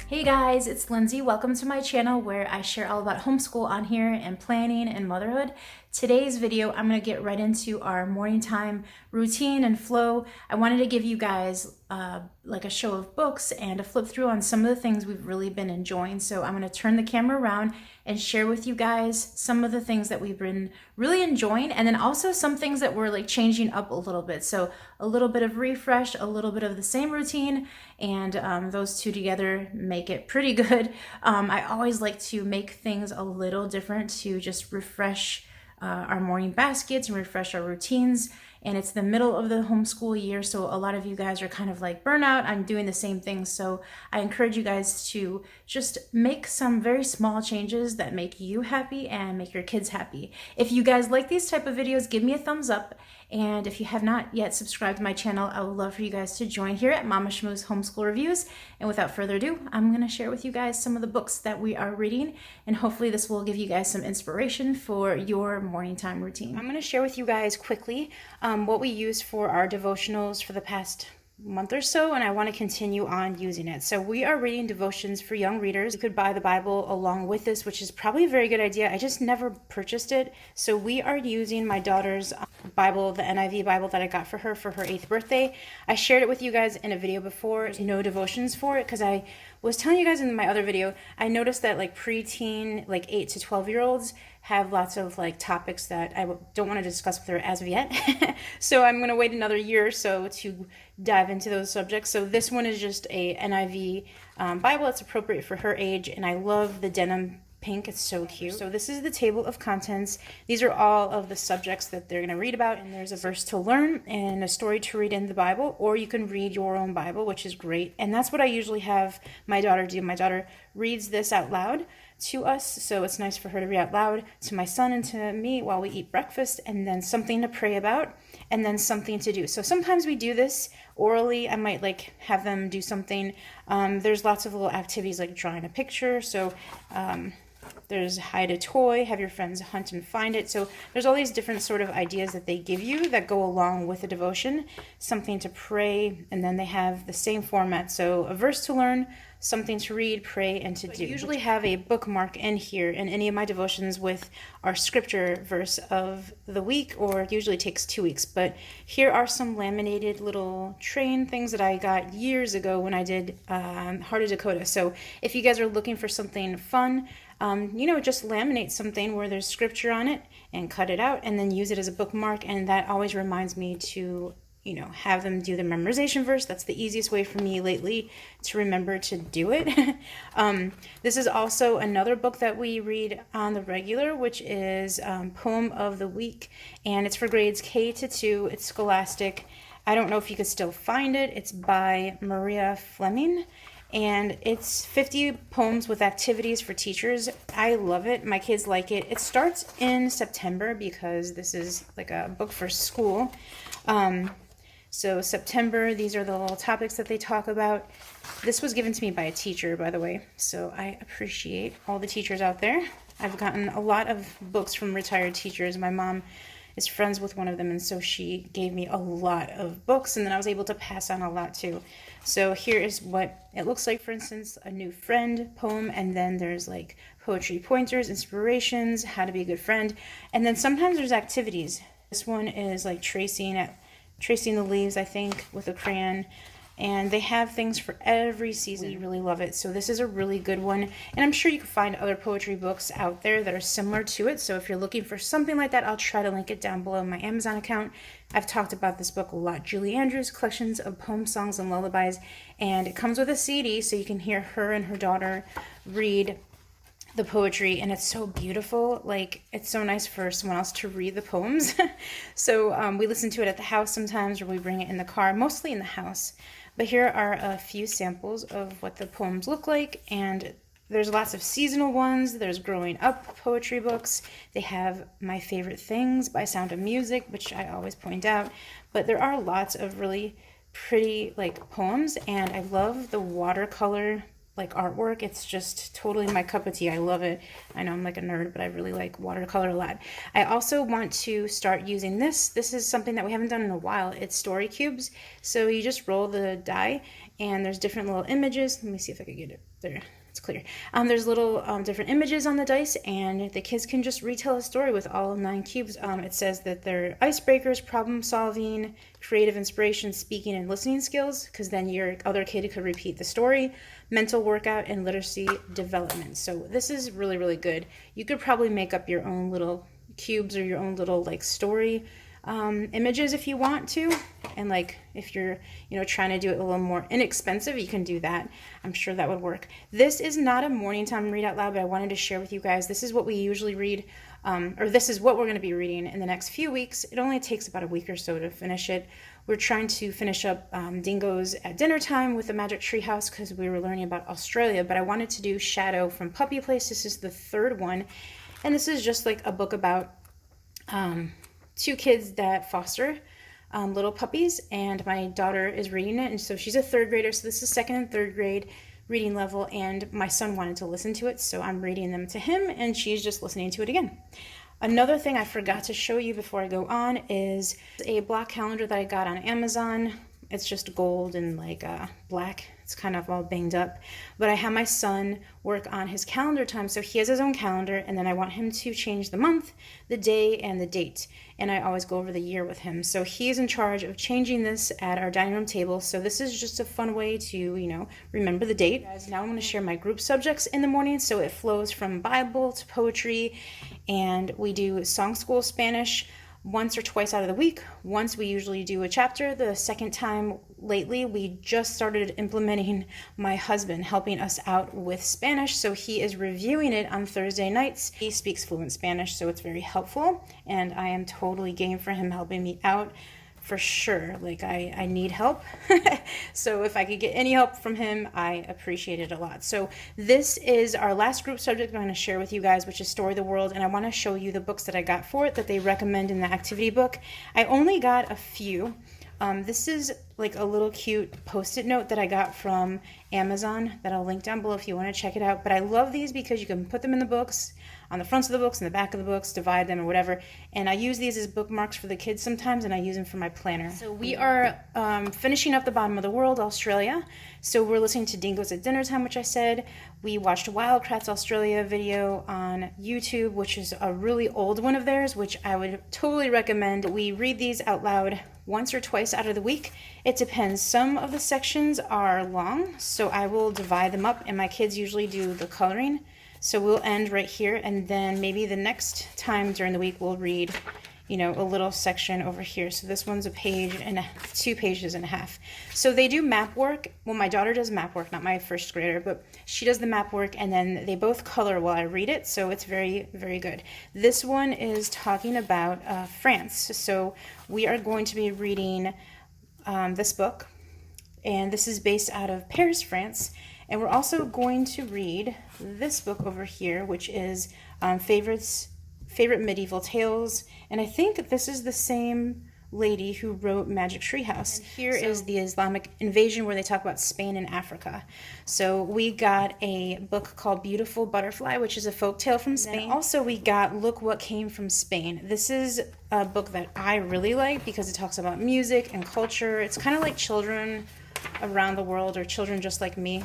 Hey guys, it's Lindsay. Welcome to my channel where I share all about homeschool on here and planning and motherhood. Today's video, I'm going to get right into our morning time routine and flow. I wanted to give you guys like a show of books and a flip through on some of the things we've really been enjoying. So I'm going to turn the camera around and share with you guys some of the things that we've been really enjoying, and then also some things that we're like changing up a little bit. So a little bit of refresh, a little bit of the same routine, and those two together make it pretty good. I always like to make things a little different to just refresh our morning baskets and refresh our routines. And it's the middle of the homeschool year, so a lot of you guys are kind of like burnout. I'm doing the same thing, so I encourage you guys to just make some very small changes that make you happy and make your kids happy. If you guys like these type of videos, give me a thumbs up. And if you have not yet subscribed to my channel, I would love for you guys to join here at Momma Schmooze Homeschool Reviews. And without further ado, I'm going to share with you guys some of the books that we are reading, and hopefully this will give you guys some inspiration for your morning time routine. I'm going to share with you guys quickly what we use for our devotionals for the past month or so, and I want to continue on using it. So we are reading devotions for young readers. You could buy the Bible along with this, which is probably a very good idea. I just never purchased it. So we are using my daughter's Bible, the NIV Bible that I got for her 8th birthday. I shared it with you guys in a video before. There's no devotions for it because I was telling you guys in my other video, I noticed that like preteen, like 8 to 12-year-olds have lots of like topics that I don't want to discuss with her as of yet. So I'm going to wait another year or so to dive into those subjects. So this one is just a NIV Bible that's appropriate for her age, and I love the denim pink. It's so cute. So this is the table of contents. These are all of the subjects that they're going to read about, and there's a verse to learn and a story to read in the Bible, or you can read your own Bible, which is great. And that's what I usually have my daughter do. My daughter reads this out loud to us, so it's nice for her to read out loud to my son and to me while we eat breakfast, and then something to pray about, and then something to do. So sometimes we do this orally. I might like have them do something. There's lots of little activities like drawing a picture. So there's hide a toy, have your friends hunt and find it. So there's all these different sort of ideas that they give you that go along with a devotion, something to pray, and then they have the same format. So a verse to learn, something to read, pray, and to do. I usually have a bookmark in here in any of my devotions with our scripture verse of the week, or it usually takes 2 weeks. But here are some laminated little train things that I got years ago when I did Heart of Dakota. So if you guys are looking for something fun, just laminate something where there's scripture on it and cut it out and then use it as a bookmark. And that always reminds me to have them do the memorization verse. That's the easiest way for me lately to remember to do it. This is also another book that we read on the regular, which is Poem of the Week, and it's for grades K to 2. It's scholastic. I don't know if you could still find it. It's by Maria Fleming, and it's 50 poems with activities for teachers. I love it. My kids like it. It starts in September because this is like a book for school. So September, these are the little topics that they talk about. This was given to me by a teacher, by the way, so I appreciate all the teachers out there. I've gotten a lot of books from retired teachers. My mom is friends with one of them, and so she gave me a lot of books, and then I was able to pass on a lot too. So here is what it looks like. For instance, a new friend poem, and then there's like poetry pointers, inspirations, how to be a good friend, and then sometimes there's activities. This one is like tracing the leaves, I think, with a crayon. And they have things for every season. We really love it. So this is a really good one. And I'm sure you can find other poetry books out there that are similar to it. So if you're looking for something like that, I'll try to link it down below in my Amazon account. I've talked about this book a lot. Julie Andrews, Collections of Poems, Songs, and Lullabies. And it comes with a CD, so you can hear her and her daughter read the poetry, and it's so beautiful. Like, it's so nice for someone else to read the poems. So we listen to it at the house sometimes, or we bring it in the car, mostly in the house. But here are a few samples of what the poems look like, and there's lots of seasonal ones. There's growing up poetry books. They have My Favorite Things by Sound of Music, which I always point out. But there are lots of really pretty like poems, and I love the watercolor like artwork. It's just totally my cup of tea. I love it. I know I'm like a nerd, but I really like watercolor a lot. I also want to start using this. This is something that we haven't done in a while. It's story cubes. So you just roll the die and there's different little images. Let me see if I can get it there. It's clear. There's little different images on the dice, and the kids can just retell a story with all 9 cubes. It says that they're icebreakers, problem solving, creative inspiration, speaking and listening skills, because then your other kid could repeat the story, mental workout, and literacy development. So this is really, really good. You could probably make up your own little cubes or your own little like story images if you want to, and like if you're trying to do it a little more inexpensive, you can do that. I'm sure that would work. This is not a morning time read out loud, but I wanted to share with you guys. This is what we usually read, or this is what we're going to be reading in the next few weeks. It only takes about a week or so to finish it. We're trying to finish up Dingoes at Dinner Time with the Magic Tree House because we were learning about Australia, but I wanted to do Shadow from Puppy Place. This is the 3rd one, and this is just like a book about 2 kids that foster little puppies, and my daughter is reading it, and so she's a 3rd grader, so this is 2nd and 3rd grade reading level, and my son wanted to listen to it, so I'm reading them to him, and she's just listening to it again. Another thing I forgot to show you before I go on is a block calendar that I got on Amazon. It's just gold and like black. It's kind of all banged up, but I have my son work on his calendar time, so he has his own calendar, and then I want him to change the month, the day, and the date, and I always go over the year with him. So he's in charge of changing this at our dining room table, so this is just a fun way to, remember the date. Guys, now I'm going to share my group subjects in the morning, so it flows from Bible to poetry, and we do Song School Spanish once or twice out of the week. Once we usually do a chapter. The second time lately, we just started implementing my husband helping us out with Spanish. So he is reviewing it on Thursday nights. He speaks fluent Spanish, so it's very helpful. And I am totally game for him helping me out for sure. Like I need help. So if I could get any help from him, I appreciate it a lot. So this is our last group subject I'm going to share with you guys, which is Story the World. And I want to show you the books that I got for it that they recommend in the activity book. I only got a few. This is like a little cute post-it note that I got from Amazon that I'll link down below if you want to check it out. But I love these because you can put them in the books, on the fronts of the books, in the back of the books, divide them or whatever. And I use these as bookmarks for the kids sometimes, and I use them for my planner. So we are finishing up The Bottom of the World, Australia. So we're listening to Dingoes at Dinner Time, which I said. We watched Wildcrafts Australia video on YouTube, which is a really old one of theirs, which I would totally recommend. We read these out loud once or twice out of the week. It depends. Some of the sections are long, so I will divide them up, and my kids usually do the coloring. So we'll end right here, and then maybe the next time during the week we'll read, a little section over here. So this one's a page and 2 pages and a half. So they do map work. Well, my daughter does map work, not my 1st grader, but she does the map work, and then they both color while I read it. So it's very, very good. This one is talking about France. So we are going to be reading this book, and this is based out of Paris, France. And we're also going to read this book over here, which is Favorite Medieval Tales. And I think this is the same lady who wrote Magic Tree House. And here is the Islamic invasion, where they talk about Spain and Africa. So we got a book called Beautiful Butterfly, which is a folk tale from Spain. And also we got Look What Came from Spain. This is a book that I really like because it talks about music and culture. It's kind of like Children Around the World, or Children Just Like Me.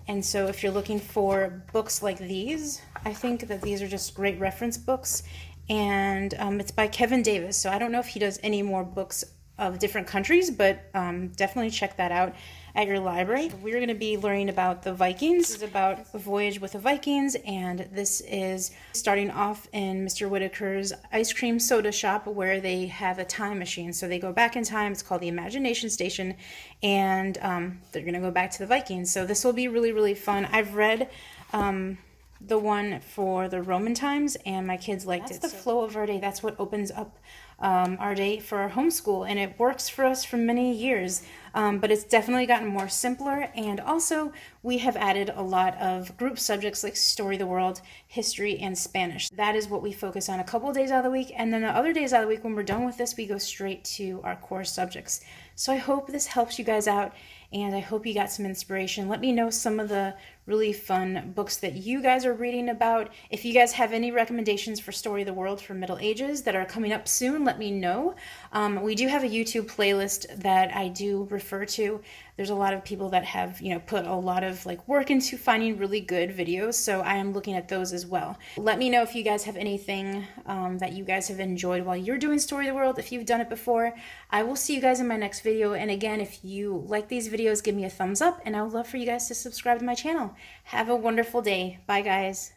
And so if you're looking for books like these, I think that these are just great reference books. And it's by Kevin Davis. So I don't know if he does any more books of different countries, but definitely check that out at your library. We're going to be learning about the Vikings. This is about a voyage with the Vikings, and this is starting off in Mr. Whitaker's ice cream soda shop, where they have a time machine. So they go back in time. It's called the Imagination Station, and they're going to go back to the Vikings. So this will be really, really fun. I've read the one for the Roman times, and my kids liked it. That's the flow of our day. That's what opens up our day for our homeschool, and it works for us for many years, but it's definitely gotten more simpler. And also we have added a lot of group subjects like Story the World, History, and Spanish. That is what we focus on a couple days out of the week, and then the other days out of the week, when we're done with this, we go straight to our core subjects. So I hope this helps you guys out, and I hope you got some inspiration. Let me know some of the really fun books that you guys are reading about. If you guys have any recommendations for Story of the World for Middle Ages that are coming up soon, let me know. We do have a YouTube playlist that I do refer to. There's a lot of people that have, put a lot of work into finding really good videos, so I am looking at those as well. Let me know if you guys have anything that you guys have enjoyed while you're doing Story of the World, if you've done it before. I will see you guys in my next video, and again, if you like these videos, give me a thumbs up, and I would love for you guys to subscribe to my channel. Have a wonderful day. Bye, guys.